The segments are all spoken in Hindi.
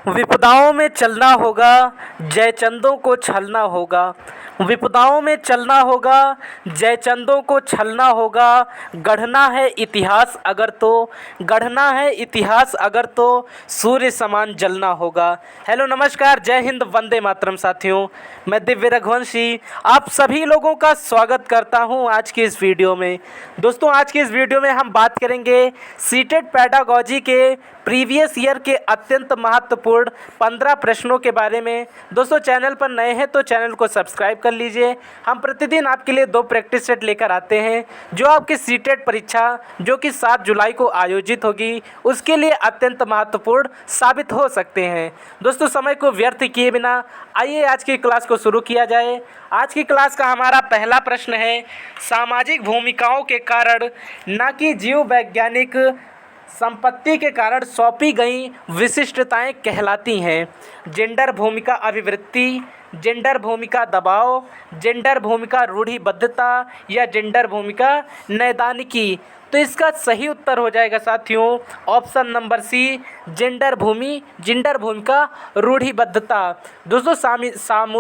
विपदाओं में चलना होगा, जयचंदों को छलना होगा। विपदाओं में चलना होगा, जयचंदों को छलना होगा। गढ़ना है इतिहास अगर तो, गढ़ना है इतिहास अगर तो, सूर्य समान जलना होगा। हेलो नमस्कार, जय हिंद, वंदे मातरम साथियों। मैं दिव्य रघुवंशी आप सभी लोगों का स्वागत करता हूं आज की इस वीडियो में। दोस्तों, आज की इस वीडियो में हम बात करेंगे सीटेट पेडागोजी के प्रीवियस ईयर के अत्यंत महत्वपूर्ण 15 प्रश्नों के बारे में। दोस्तों, चैनल पर नए हैं तो चैनल को सब्सक्राइब कर लीजिए। हम प्रतिदिन आपके लिए 2 प्रैक्टिस सेट लेकर आते हैं जो आपकी सीटेट परीक्षा जो कि 7 जुलाई को आयोजित होगी उसके लिए अत्यंत महत्वपूर्ण साबित हो सकते हैं। दोस्तों, समय को व्यर्थ किए बिना आइए आज की क्लास को शुरू किया जाए। आज की क्लास का हमारा पहला प्रश्न है, सामाजिक भूमिकाओं के कारण न कि जीव वैज्ञानिक संपत्ति के कारण सौंपी गई विशिष्टताएं कहलाती हैं। जेंडर भूमिका अभिवृत्ति, जेंडर भूमिका दबाव, जेंडर भूमिका रूढ़िबद्धता या जेंडर भूमिका नैदानिकी। तो इसका सही उत्तर हो जाएगा साथियों ऑप्शन नंबर सी, जेंडर भूमिका रूढ़िबद्धता। दोस्तों,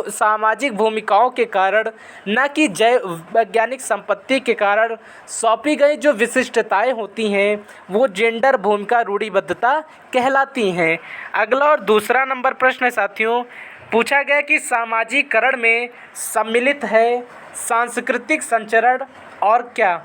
सामाजिक भूमिकाओं के कारण न कि जैव वैज्ञानिक संपत्ति के कारण सौंपी गई जो विशिष्टताएं होती हैं वो जेंडर भूमिका रूढ़िबद्धता कहलाती हैं। अगला और दूसरा नंबर प्रश्न है साथियों, पूछा गया कि सामाजिकरण में सम्मिलित है सांस्कृतिक संचरण और क्या?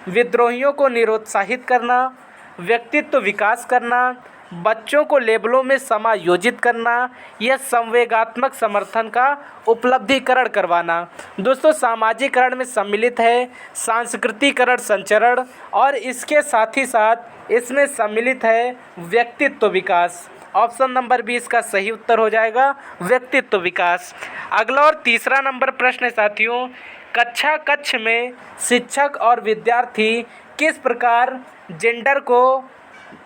विद्रोहियों को निरुत्साहित करना, व्यक्तित्व विकास करना, बच्चों को लेबलों में समायोजित करना या संवेगात्मक समर्थन का उपलब्धिकरण करवाना। दोस्तों, सामाजिकरण में सम्मिलित है सांस्कृतिकरण संचरण और इसके साथ ही साथ इसमें सम्मिलित है व्यक्तित्व विकास। ऑप्शन नंबर 20 का सही उत्तर हो जाएगा व्यक्तित्व विकास। अगला और तीसरा नंबर प्रश्न है साथियों, कक्ष में शिक्षक और विद्यार्थी किस प्रकार जेंडर को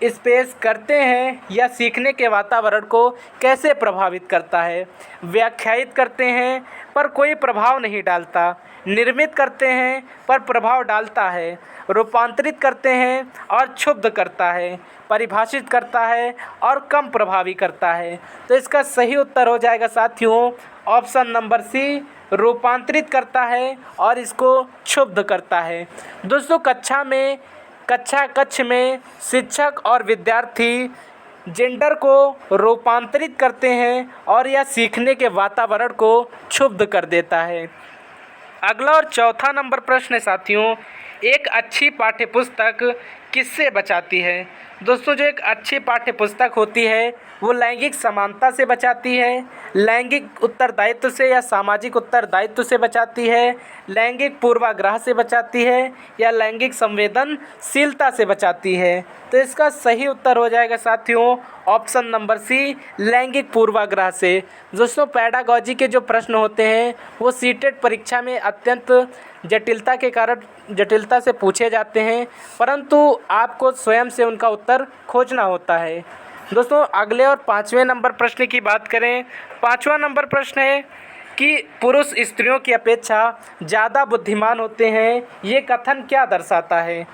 स्पेस करते हैं या सीखने के वातावरण को कैसे प्रभावित करता है? व्याख्यायित करते हैं पर कोई प्रभाव नहीं डालता, निर्मित करते हैं पर प्रभाव डालता है, रूपांतरित करते हैं और क्षुब्ध करता है, परिभाषित करता है और कम प्रभावी करता है। तो इसका सही उत्तर हो जाएगा साथियों ऑप्शन नंबर सी, रूपांतरित करता है और इसको क्षुब्ध करता है। दोस्तों, कक्ष में शिक्षक और विद्यार्थी जेंडर को रूपांतरित करते हैं और यह सीखने के वातावरण को क्षुब्ध कर देता है। अगला और चौथा नंबर प्रश्न है साथियों, एक अच्छी पाठ्यपुस्तक किससे बचाती है? दोस्तों, जो एक अच्छी पाठ्यपुस्तक होती है वो लैंगिक समानता से बचाती है, लैंगिक उत्तरदायित्व से या सामाजिक उत्तरदायित्व से बचाती है, लैंगिक पूर्वाग्रह से बचाती है या लैंगिक संवेदनशीलता से बचाती है। तो इसका सही उत्तर हो जाएगा साथियों ऑप्शन नंबर सी, लैंगिक पूर्वाग्रह से। दोस्तों, पेडागोजी के जो प्रश्न होते हैं वो सीटेट परीक्षा में अत्यंत जटिलता से पूछे जाते हैं, परंतु आपको स्वयं से उनका उत्तर खोजना होता है। दोस्तों, अगले और 5वें नंबर प्रश्न की बात करें। 5वां नंबर प्रश्न है कि पुरुष स्त्रियों की अपेक्षा ज़्यादा बुद्धिमान होते हैं, ये कथन क्या दर्शाता है?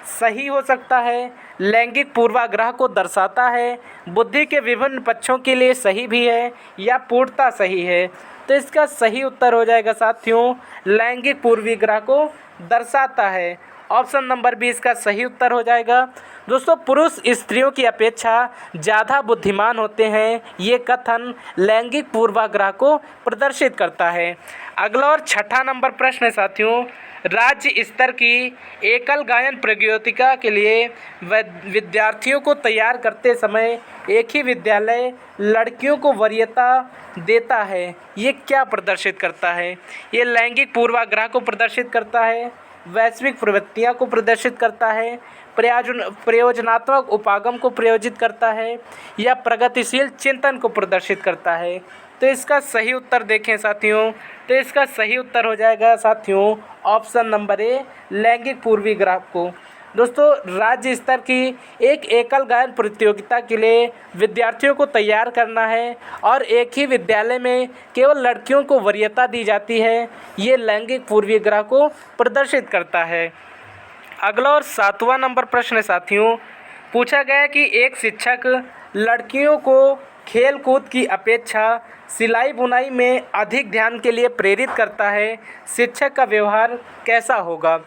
सही हो सकता है, लैंगिक पूर्वाग्रह को दर्शाता है, बुद्धि के विभिन्न पक्षों के लिए सही भी है या पूर्णतः सही है। तो इसका सही उत्तर हो जाएगा साथियों लैंगिक पूर्वाग्रह को दर्शाता है। ऑप्शन नंबर 20 का सही उत्तर हो जाएगा। दोस्तों, पुरुष स्त्रियों की अपेक्षा ज़्यादा बुद्धिमान होते हैं, ये कथन लैंगिक पूर्वाग्रह को प्रदर्शित करता है। अगला और छठा नंबर प्रश्न है साथियों, राज्य स्तर की एकल गायन प्रतियोगिता के लिए विद्यार्थियों को तैयार करते समय एक ही विद्यालय लड़कियों को वरीयता देता है, ये क्या प्रदर्शित करता है? ये लैंगिक पूर्वाग्रह को प्रदर्शित करता है, वैश्विक प्रवृत्तियाँ को प्रदर्शित करता है, प्रयोजनात्मक उपागम को प्रयोजित करता है या प्रगतिशील चिंतन को प्रदर्शित करता है। तो इसका सही उत्तर देखें साथियों, तो इसका सही उत्तर हो जाएगा साथियों ऑप्शन नंबर ए, लैंगिक पूर्वाग्रह को। दोस्तों, राज्य स्तर की एक एकल गायन प्रतियोगिता के लिए विद्यार्थियों को तैयार करना है और एक ही विद्यालय में केवल लड़कियों को वरीयता दी जाती है, ये लैंगिक पूर्वाग्रह को प्रदर्शित करता है। अगला और 7वां नंबर प्रश्न है साथियों, पूछा गया कि एक शिक्षक लड़कियों को खेल कूद की अपेक्षा सिलाई बुनाई में अधिक ध्यान के लिए प्रेरित करता है। शिक्षक का व्यवहार कैसा होगा?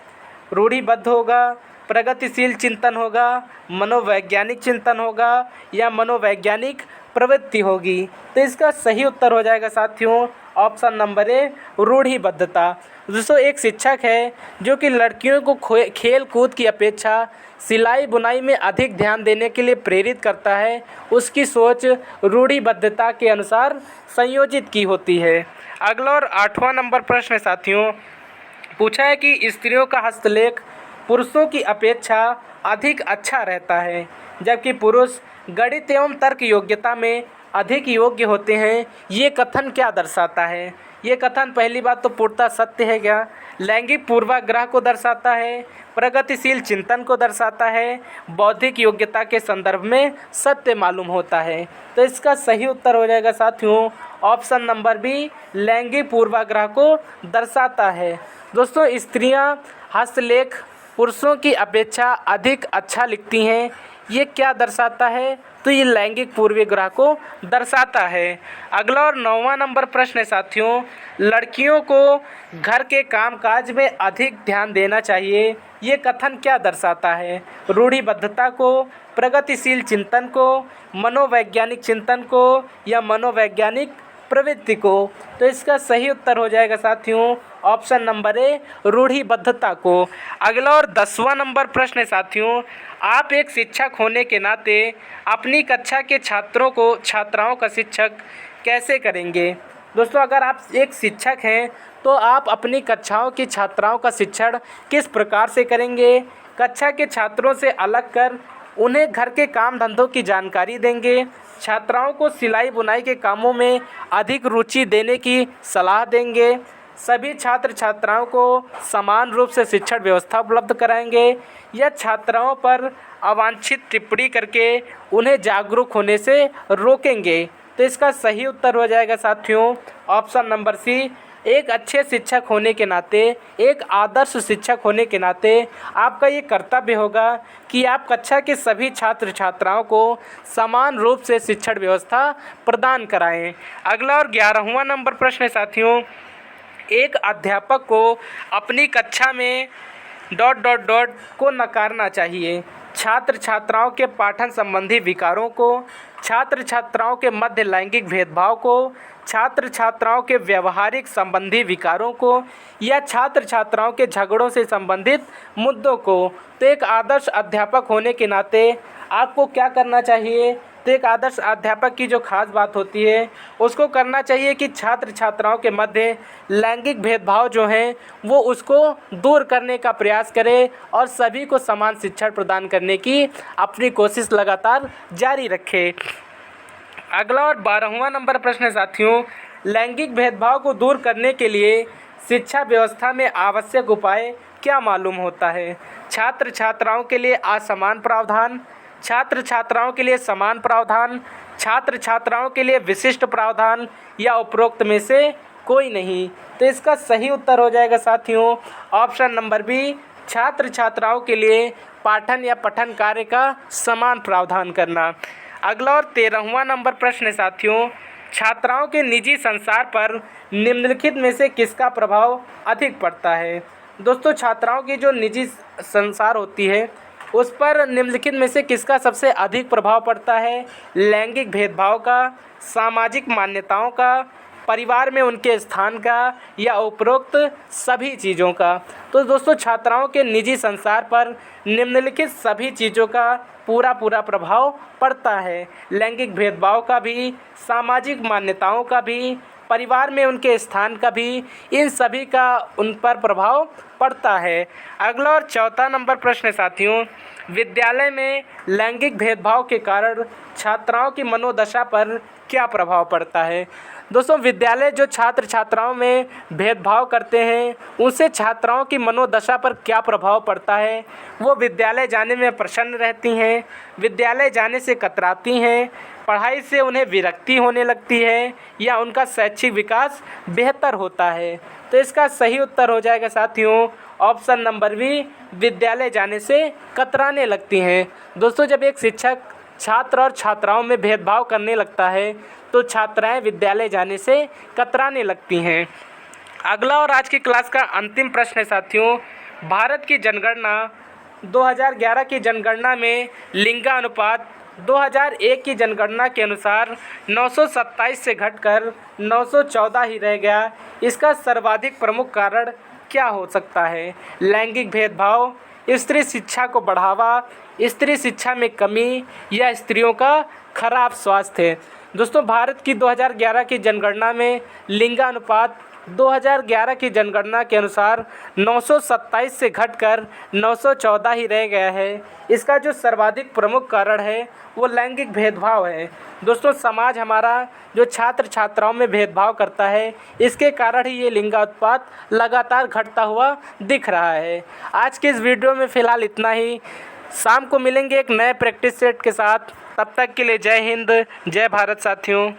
रूढ़िबद्ध होगा, प्रगतिशील चिंतन होगा, मनोवैज्ञानिक चिंतन होगा या मनोवैज्ञानिक प्रवृत्ति होगी? तो इसका सही उत्तर हो जाएगा साथियों ऑप्शन नंबर ए, रूढ़िबद्धता। दोस्तों एक शिक्षक है जो कि लड़कियों को खेल कूद की अपेक्षा सिलाई बुनाई में अधिक ध्यान देने के लिए प्रेरित करता है, उसकी सोच रूढ़िबद्धता के अनुसार संयोजित की होती है। अगला और 8वां नंबर प्रश्न है साथियों, पूछा है कि स्त्रियों का हस्तलेख पुरुषों की अपेक्षा अधिक अच्छा रहता है, जबकि पुरुष गणित एवं तर्क योग्यता में अधिक योग्य होते हैं। ये कथन क्या दर्शाता है? ये कथन पहली बात तो पूर्णतः सत्य है क्या? लैंगिक पूर्वाग्रह को दर्शाता है, प्रगतिशील चिंतन को दर्शाता है, बौद्धिक योग्यता के संदर्भ में सत्य मालूम होता है। तो इसका सही उत्तर हो जाएगा साथियों ऑप्शन नंबर बी, लैंगिक पूर्वाग्रह को दर्शाता है। दोस्तों स्त्रियां हस्तलेख पुरुषों की अपेक्षा अधिक अच्छा लिखती हैं, ये क्या दर्शाता है? तो ये लैंगिक पूर्वाग्रह को दर्शाता है। अगला और 9वां नंबर प्रश्न है साथियों, लड़कियों को घर के कामकाज में अधिक ध्यान देना चाहिए, ये कथन क्या दर्शाता है? रूढ़िबद्धता को, प्रगतिशील चिंतन को, मनोवैज्ञानिक चिंतन को या मनोवैज्ञानिक प्रवृत्ति को? तो इसका सही उत्तर हो जाएगा साथियों ऑप्शन नंबर ए, रूढ़िबद्धता को। अगला और 10वां नंबर प्रश्न है साथियों, आप एक शिक्षक होने के नाते अपनी कक्षा के छात्राओं का शिक्षक कैसे करेंगे? दोस्तों अगर आप एक शिक्षक हैं तो आप अपनी कक्षाओं की छात्राओं का शिक्षण किस प्रकार से करेंगे? कक्षा के छात्रों से अलग कर उन्हें घर के काम धंधों की जानकारी देंगे, छात्राओं को सिलाई बुनाई के कामों में अधिक रुचि देने की सलाह देंगे, सभी छात्र छात्राओं को समान रूप से शिक्षण व्यवस्था उपलब्ध कराएंगे या छात्राओं पर अवांछित टिप्पणी करके उन्हें जागरूक होने से रोकेंगे? तो इसका सही उत्तर हो जाएगा साथियों ऑप्शन नंबर सी, एक अच्छे शिक्षक होने के नाते, एक आदर्श शिक्षक होने के नाते आपका ये कर्तव्य होगा कि आप कक्षा के सभी छात्र छात्राओं को समान रूप से शिक्षण व्यवस्था प्रदान कराएं। अगला और 11वां नंबर प्रश्न है साथियों, एक अध्यापक को अपनी कक्षा में ... को नकारना चाहिए। छात्र छात्राओं के पाठन संबंधी विकारों को, छात्र छात्राओं के मध्य लैंगिक भेदभाव को, छात्र छात्राओं के व्यवहारिक संबंधी विकारों को या छात्र छात्राओं के झगड़ों से संबंधित मुद्दों को? तो एक आदर्श अध्यापक होने के नाते आपको क्या करना चाहिए? तो एक आदर्श अध्यापक की जो खास बात होती है उसको करना चाहिए कि छात्र छात्राओं के मध्य लैंगिक भेदभाव जो हैं वो उसको दूर करने का प्रयास करे और सभी को समान शिक्षण प्रदान करने की अपनी कोशिश लगातार जारी रखे। अगला और 12वां नंबर प्रश्न है साथियों, लैंगिक भेदभाव को दूर करने के लिए शिक्षा व्यवस्था में आवश्यक उपाय क्या मालूम होता है? छात्र छात्राओं के लिए असमान प्रावधान, छात्र छात्राओं के लिए समान प्रावधान, छात्र छात्राओं के लिए विशिष्ट प्रावधान या उपरोक्त में से कोई नहीं? तो इसका सही उत्तर हो जाएगा साथियों ऑप्शन नंबर बी, छात्र छात्राओं के लिए पाठन या पठन कार्य का समान प्रावधान करना। अगला और 13वां नंबर प्रश्न है साथियों, छात्राओं के निजी संसार पर निम्नलिखित में से किसका प्रभाव अधिक पड़ता है? दोस्तों छात्राओं की जो निजी संसार होती है उस पर निम्नलिखित में से किसका सबसे अधिक प्रभाव पड़ता है? लैंगिक भेदभाव का, सामाजिक मान्यताओं का, परिवार में उनके स्थान का या उपरोक्त सभी चीज़ों का? तो दोस्तों छात्राओं के निजी संसार पर निम्नलिखित सभी चीज़ों का पूरा प्रभाव पड़ता है। लैंगिक भेदभाव का भी, सामाजिक मान्यताओं का भी, परिवार में उनके स्थान का भी, इन सभी का उन पर प्रभाव पड़ता है। अगला और 4था नंबर प्रश्न है साथियों, विद्यालय में लैंगिक भेदभाव के कारण छात्राओं की मनोदशा पर क्या प्रभाव पड़ता है? दोस्तों विद्यालय जो छात्र छात्राओं में भेदभाव करते हैं उनसे छात्राओं की मनोदशा पर क्या प्रभाव पड़ता है? वो विद्यालय जाने में प्रसन्न रहती हैं, विद्यालय जाने से कतराती हैं, पढ़ाई से उन्हें विरक्ति होने लगती है या उनका शैक्षिक विकास बेहतर होता है? तो इसका सही उत्तर हो जाएगा साथियों ऑप्शन नंबर बी, विद्यालय जाने से कतराने लगती हैं। दोस्तों जब एक शिक्षक छात्र और छात्राओं में भेदभाव करने लगता है तो छात्राएं विद्यालय जाने से कतराने लगती हैं। अगला और आज की क्लास का अंतिम प्रश्न है साथियों, भारत की जनगणना 2011 की जनगणना में लिंगानुपात 2001 की जनगणना के अनुसार 927 से घटकर 914 ही रह गया। इसका सर्वाधिक प्रमुख कारण क्या हो सकता है? लैंगिक भेदभाव, स्त्री शिक्षा को बढ़ावा, स्त्री शिक्षा में कमी या स्त्रियों का खराब स्वास्थ्य। दोस्तों, भारत की 2011 की जनगणना में लिंगानुपात 2011 की जनगणना के अनुसार 927 से घटकर 914 ही रह गया है। इसका जो सर्वाधिक प्रमुख कारण है वो लैंगिक भेदभाव है। दोस्तों, समाज हमारा जो छात्र छात्राओं में भेदभाव करता है, इसके कारण ही ये लिंगानुपात लगातार घटता हुआ दिख रहा है। आज के इस वीडियो में फ़िलहाल इतना ही। शाम को मिलेंगे एक नए प्रैक्टिस सेट के साथ। तब तक के लिए जय हिंद, जय भारत साथियों।